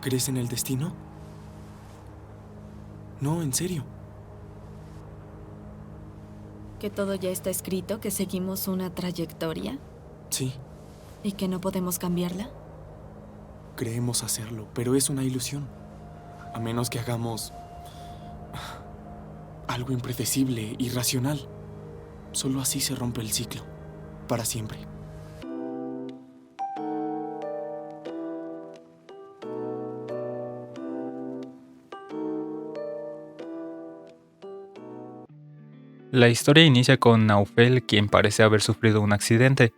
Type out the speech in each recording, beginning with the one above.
¿Crees en el destino? No, en serio. ¿Que todo ya está escrito, que seguimos una trayectoria Sí, y que no podemos cambiarla? creemos hacerlo, pero es una ilusión. A menos que hagamos algo impredecible, irracional. Solo así se rompe el ciclo. Para siempre. La historia inicia con Naufel, quien parece haber sufrido un accidente.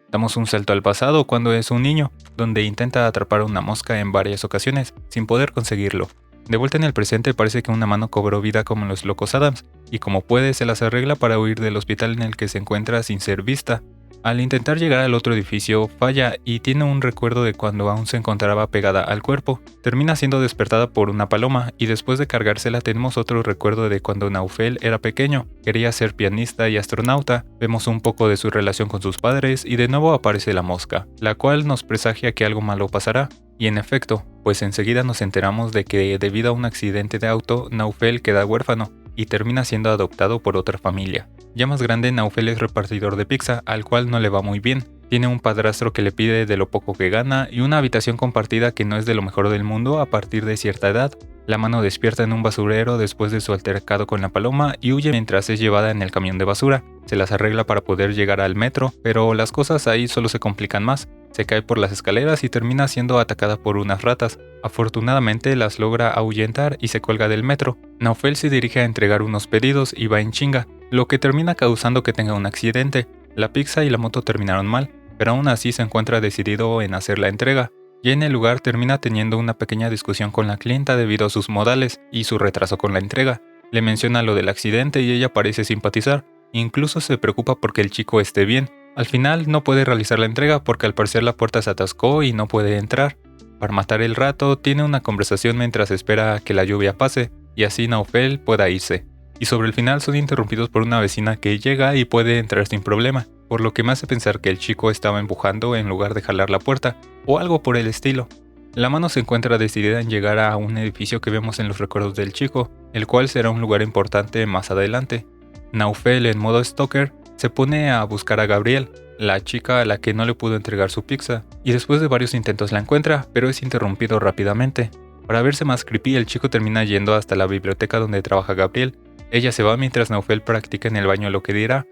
Damos un salto al pasado cuando es un niño, donde intenta atrapar una mosca en varias ocasiones, sin poder conseguirlo. De vuelta en el presente parece que una mano cobró vida como en los locos Adams, y como puede se las arregla para huir del hospital en el que se encuentra sin ser vista. Al intentar llegar al otro edificio, falla y tiene un recuerdo de cuando aún se encontraba pegada al cuerpo. Termina siendo despertada por una paloma y después de cargársela tenemos otro recuerdo de cuando Naufel era pequeño, quería ser pianista y astronauta. Vemos un poco de su relación con sus padres y de nuevo aparece la mosca, la cual nos presagia que algo malo pasará. Y en efecto, pues enseguida nos enteramos de que debido a un accidente de auto, Naufel queda huérfano y termina siendo adoptado por otra familia. Ya más grande, Naufel es repartidor de pizza, al cual no le va muy bien. Tiene un padrastro que le pide de lo poco que gana y una habitación compartida que no es de lo mejor del mundo a partir de cierta edad. La mano despierta en un basurero después de su altercado con la paloma y huye mientras es llevada en el camión de basura. Se las arregla para poder llegar al metro, pero las cosas ahí solo se complican más. Se cae por las escaleras y termina siendo atacada por unas ratas. Afortunadamente las logra ahuyentar y se cuelga del metro. Naufel se dirige a entregar unos pedidos y va en chinga, lo que termina causando que tenga un accidente. La pizza y la moto terminaron mal, pero aún así se encuentra decidido en hacer la entrega. Y en el lugar termina teniendo una pequeña discusión con la clienta debido a sus modales y su retraso con la entrega. Le menciona lo del accidente y ella parece simpatizar, incluso se preocupa porque el chico esté bien. Al final no puede realizar la entrega porque al parecer la puerta se atascó y no puede entrar. Para matar el rato, tiene una conversación mientras espera a que la lluvia pase y así Naufel pueda irse. Y sobre el final son interrumpidos por una vecina que llega y puede entrar sin problema, por lo que me hace pensar que el chico estaba empujando en lugar de jalar la puerta, o algo por el estilo. La mano se encuentra decidida en llegar a un edificio que vemos en los recuerdos del chico, el cual será un lugar importante más adelante. Naufel, en modo stalker, se pone a buscar a Gabriel, la chica a la que no le pudo entregar su pizza, y después de varios intentos la encuentra, pero es interrumpido rápidamente. Para verse más creepy, el chico termina yendo hasta la biblioteca donde trabaja Gabriel. Ella se va mientras Naufel practica en el baño lo que dirá,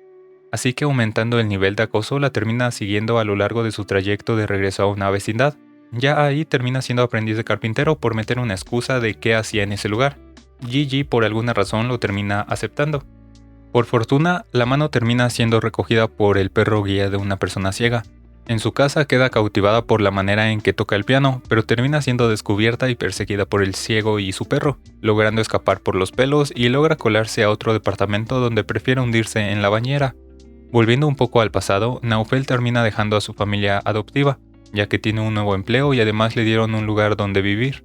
así que aumentando el nivel de acoso la termina siguiendo a lo largo de su trayecto de regreso a una vecindad. Ya ahí termina siendo aprendiz de carpintero por meter una excusa de qué hacía en ese lugar. Gigi por alguna razón lo termina aceptando. Por fortuna, la mano termina siendo recogida por el perro guía de una persona ciega. En su casa queda cautivada por la manera en que toca el piano, pero termina siendo descubierta y perseguida por el ciego y su perro, logrando escapar por los pelos y logra colarse a otro departamento donde prefiere hundirse en la bañera. Volviendo un poco al pasado, Naufel termina dejando a su familia adoptiva, ya que tiene un nuevo empleo y además le dieron un lugar donde vivir.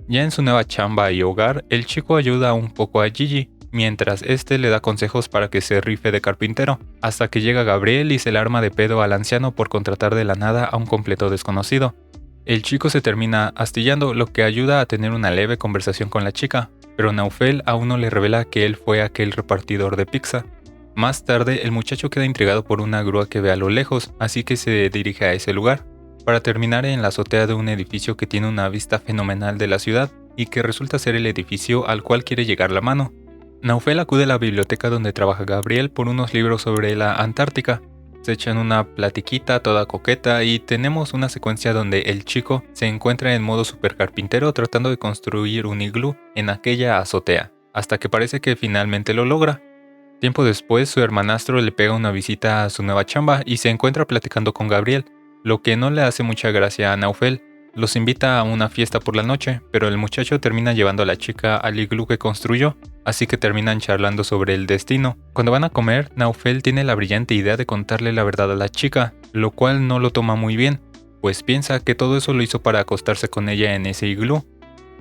Ya en su nueva chamba y hogar, el chico ayuda un poco a Gigi, mientras este le da consejos para que se rife de carpintero, hasta que llega Gabriel y se le arma de pedo al anciano por contratar de la nada a un completo desconocido. El chico se termina astillando, lo que ayuda a tener una leve conversación con la chica, pero Naufel aún no le revela que él fue aquel repartidor de pizza. Más tarde, el muchacho queda intrigado por una grúa que ve a lo lejos, así que se dirige a ese lugar, para terminar en la azotea de un edificio que tiene una vista fenomenal de la ciudad, y que resulta ser el edificio al cual quiere llegar la mano. Naufel acude a la biblioteca donde trabaja Gabriel por unos libros sobre la Antártica. Se echan una platiquita toda coqueta y tenemos una secuencia donde el chico se encuentra en modo super carpintero tratando de construir un iglú en aquella azotea, hasta que parece que finalmente lo logra. Tiempo después, su hermanastro le pega una visita a su nueva chamba y se encuentra platicando con Gabriel, lo que no le hace mucha gracia a Naufel. Los invita a una fiesta por la noche, pero el muchacho termina llevando a la chica al iglú que construyó, así que terminan charlando sobre el destino. Cuando van a comer, Naufel tiene la brillante idea de contarle la verdad a la chica, lo cual no lo toma muy bien, pues piensa que todo eso lo hizo para acostarse con ella en ese iglú.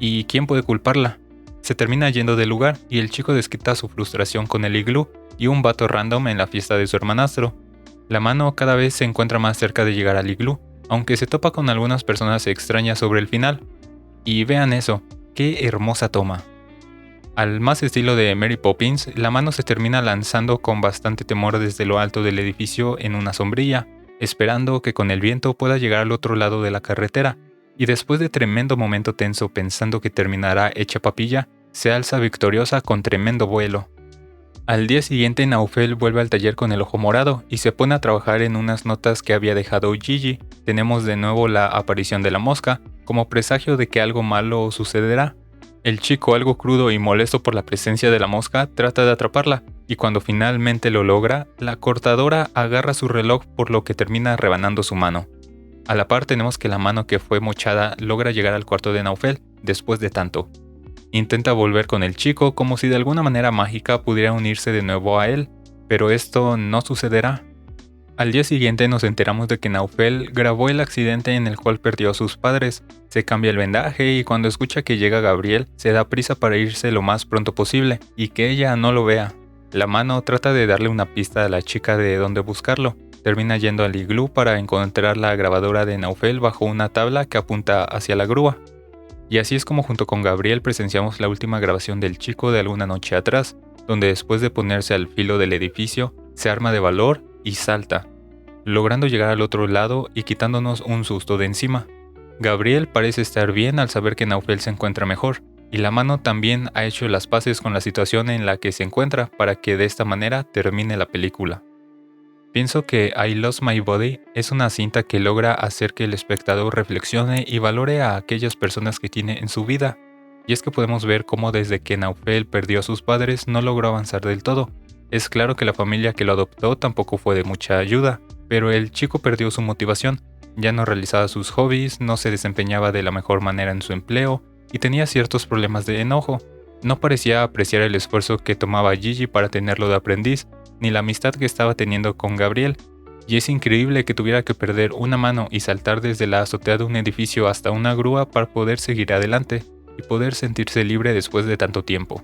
¿Y quién puede culparla? Se termina yendo del lugar y el chico desquita su frustración con el iglú y un vato random en la fiesta de su hermanastro. La mano cada vez se encuentra más cerca de llegar al iglú, aunque se topa con algunas personas extrañas sobre el final. Y vean eso, qué hermosa toma. Al más estilo de Mary Poppins, la mano se termina lanzando con bastante temor desde lo alto del edificio en una sombrilla, esperando que con el viento pueda llegar al otro lado de la carretera, y después de tremendo momento tenso pensando que terminará hecha papilla, se alza victoriosa con tremendo vuelo. Al día siguiente Naufel vuelve al taller con el ojo morado y se pone a trabajar en unas notas que había dejado Gigi. Tenemos de nuevo la aparición de la mosca, como presagio de que algo malo sucederá. El chico, algo crudo y molesto por la presencia de la mosca, trata de atraparla, y cuando finalmente lo logra, la cortadora agarra su reloj por lo que termina rebanando su mano. A la par tenemos que la mano que fue mochada logra llegar al cuarto de Naufel después de tanto. Intenta volver con el chico como si de alguna manera mágica pudiera unirse de nuevo a él, pero esto no sucederá. Al día siguiente nos enteramos de que Naufel grabó el accidente en el cual perdió a sus padres, se cambia el vendaje y cuando escucha que llega Gabriel, se da prisa para irse lo más pronto posible y que ella no lo vea. La mano trata de darle una pista a la chica de dónde buscarlo, termina yendo al iglú para encontrar la grabadora de Naufel bajo una tabla que apunta hacia la grúa. Y así es como junto con Gabriel presenciamos la última grabación del chico de alguna noche atrás, donde después de ponerse al filo del edificio, se arma de valor y salta, logrando llegar al otro lado y quitándonos un susto de encima. Gabriel parece estar bien al saber que Naufel se encuentra mejor, y la mano también ha hecho las paces con la situación en la que se encuentra para que de esta manera termine la película. Pienso que I Lost My Body es una cinta que logra hacer que el espectador reflexione y valore a aquellas personas que tiene en su vida, y es que podemos ver cómo desde que Naufel perdió a sus padres no logró avanzar del todo. Es claro que la familia que lo adoptó tampoco fue de mucha ayuda, pero el chico perdió su motivación, ya no realizaba sus hobbies, no se desempeñaba de la mejor manera en su empleo y tenía ciertos problemas de enojo. No parecía apreciar el esfuerzo que tomaba Gigi para tenerlo de aprendiz, ni la amistad que estaba teniendo con Gabriel, y es increíble que tuviera que perder una mano y saltar desde la azotea de un edificio hasta una grúa para poder seguir adelante y poder sentirse libre después de tanto tiempo.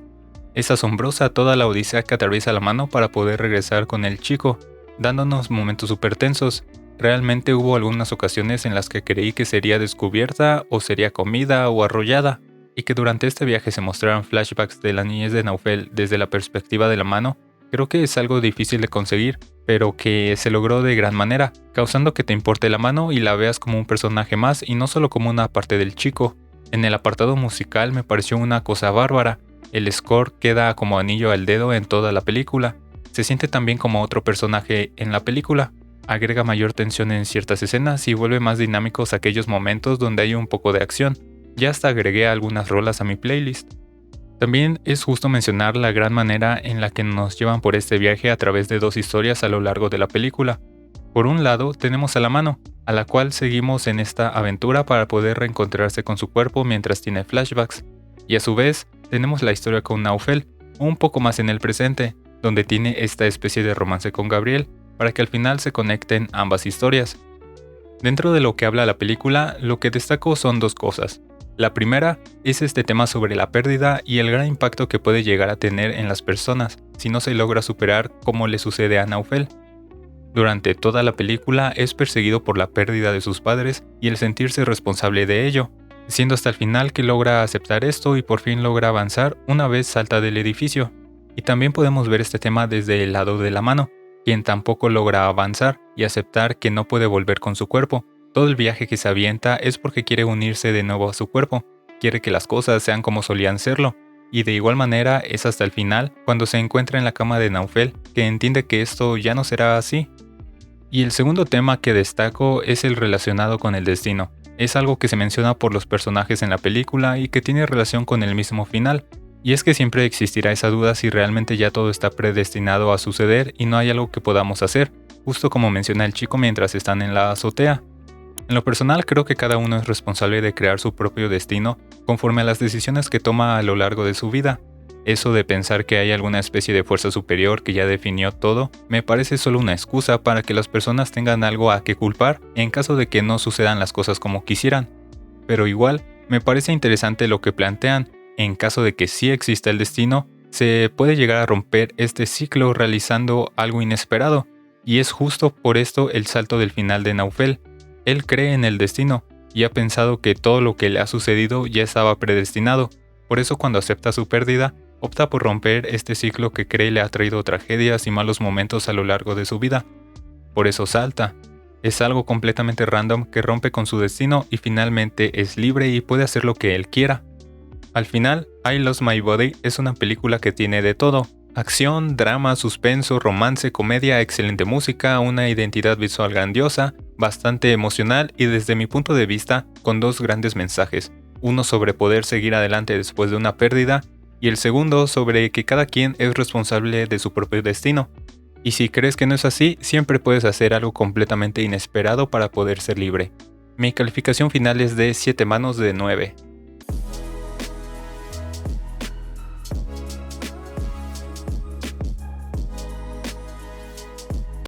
Es asombrosa toda la odisea que atraviesa la mano para poder regresar con el chico, dándonos momentos súper tensos. Realmente hubo algunas ocasiones en las que creí que sería descubierta o sería comida o arrollada, y que durante este viaje se mostraran flashbacks de la niñez de Naufel desde la perspectiva de la mano. Creo que es algo difícil de conseguir, pero que se logró de gran manera, causando que te importe la mano y la veas como un personaje más y no solo como una parte del chico. En el apartado musical me pareció una cosa bárbara. El score queda como anillo al dedo en toda la película. Se siente también como otro personaje en la película. Agrega mayor tensión en ciertas escenas y vuelve más dinámicos aquellos momentos donde hay un poco de acción. Ya hasta agregué algunas rolas a mi playlist. También es justo mencionar la gran manera en la que nos llevan por este viaje a través de dos historias a lo largo de la película. Por un lado, tenemos a la mano, a la cual seguimos en esta aventura para poder reencontrarse con su cuerpo mientras tiene flashbacks. Y a su vez, tenemos la historia con Naufel, un poco más en el presente, donde tiene esta especie de romance con Gabriel, para que al final se conecten ambas historias. Dentro de lo que habla la película, lo que destaco son dos cosas. La primera es este tema sobre la pérdida y el gran impacto que puede llegar a tener en las personas si no se logra superar como le sucede a Naufel. Durante toda la película es perseguido por la pérdida de sus padres y el sentirse responsable de ello, siendo hasta el final que logra aceptar esto y por fin logra avanzar una vez salta del edificio. Y también podemos ver este tema desde el lado de la mano, quien tampoco logra avanzar y aceptar que no puede volver con su cuerpo. Todo el viaje que se avienta es porque quiere unirse de nuevo a su cuerpo, quiere que las cosas sean como solían serlo, y de igual manera es hasta el final, cuando se encuentra en la cama de Naufel, que entiende que esto ya no será así. Y el segundo tema que destaco es el relacionado con el destino. Es algo que se menciona por los personajes en la película y que tiene relación con el mismo final, y es que siempre existirá esa duda si realmente ya todo está predestinado a suceder y no hay algo que podamos hacer, justo como menciona el chico mientras están en la azotea. En lo personal creo que cada uno es responsable de crear su propio destino conforme a las decisiones que toma a lo largo de su vida. Eso de pensar que hay alguna especie de fuerza superior que ya definió todo, me parece solo una excusa para que las personas tengan algo a que culpar en caso de que no sucedan las cosas como quisieran. Pero igual, me parece interesante lo que plantean, en caso de que sí exista el destino, se puede llegar a romper este ciclo realizando algo inesperado, y es justo por esto el salto del final de Naufel. Él cree en el destino, y ha pensado que todo lo que le ha sucedido ya estaba predestinado. Por eso cuando acepta su pérdida, opta por romper este ciclo que cree le ha traído tragedias y malos momentos a lo largo de su vida. Por eso salta. Es algo completamente random que rompe con su destino y finalmente es libre y puede hacer lo que él quiera. Al final, I Lost My Body es una película que tiene de todo. Acción, drama, suspenso, romance, comedia, excelente música, una identidad visual grandiosa, bastante emocional y desde mi punto de vista con dos grandes mensajes. Uno sobre poder seguir adelante después de una pérdida y el segundo sobre que cada quien es responsable de su propio destino. Y si crees que no es así, siempre puedes hacer algo completamente inesperado para poder ser libre. Mi calificación final es de 7 manos de 9.